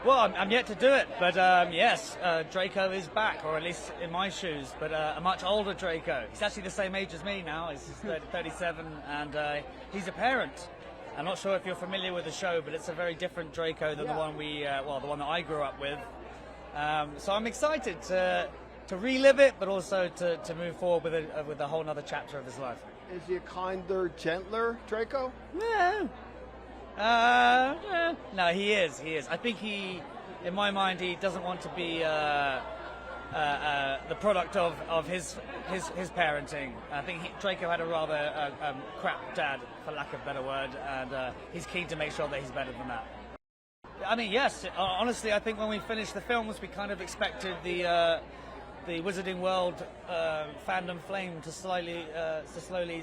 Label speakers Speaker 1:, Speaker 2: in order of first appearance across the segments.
Speaker 1: Well, I'm yet to do it, but yes, Draco is back, or at least in my shoes, but a much older Draco. He's actually the same age as me now. He's 37, and he's a parent. I'm not sure if you're familiar with the show, but it's a very different Draco than the one the one that I grew up with. So I'm excited to relive it, but also to move forward with a whole other chapter of his life.
Speaker 2: Is he a kinder, gentler Draco?
Speaker 1: No. No, he is. I think in my mind, he doesn't want to be the product of his parenting. I think Draco had a rather crap dad, for lack of a better word, and he's keen to make sure that he's better than that. I mean, yes. Honestly, I think when we finished the films, we kind of expected the Wizarding World fandom flame to slowly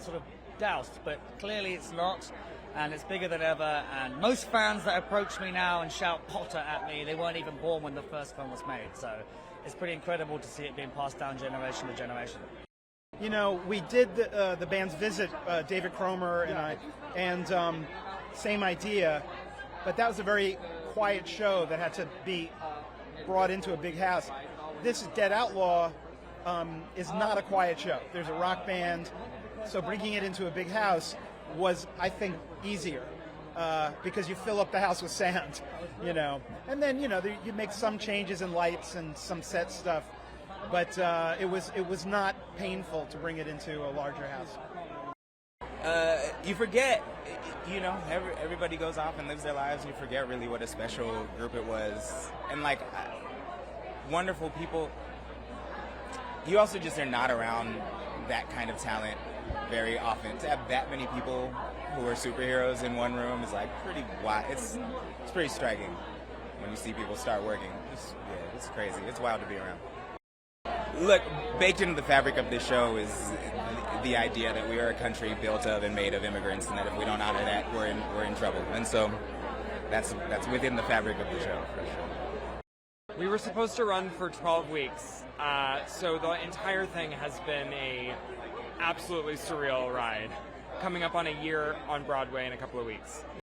Speaker 1: sort of doused, but clearly it's not. And it's bigger than ever, and most fans that approach me now and shout Potter at me, they weren't even born when the first film was made, so it's pretty incredible to see it being passed down generation to generation.
Speaker 3: You know, we did the band's visit, David Cromer and I, and same idea, but that was a very quiet show that had to be brought into a big house. This Dead Outlaw is not a quiet show. There's a rock band, so bringing it into a big house was, I think, easier because you fill up the house with sound, you know. And then, you know, you make some changes in lights and some set stuff, but it was not painful to bring it into a larger house.
Speaker 4: You forget, you know, everybody goes off and lives their lives, and you forget really what a special group it was. And, like, wonderful people. You also just are not around that kind of talent very often. To have that many people who are superheroes in one room is like pretty wild. It's pretty striking when you see people start working. It's crazy. It's wild to be around. Look, baked into the fabric of this show is the idea that we are a country built of and made of immigrants, and that if we don't honor that, we're in trouble. And so that's within the fabric of the show, for sure.
Speaker 5: We were supposed to run for 12 weeks, so the entire thing has been a absolutely surreal ride, coming up on a year on Broadway in a couple of weeks.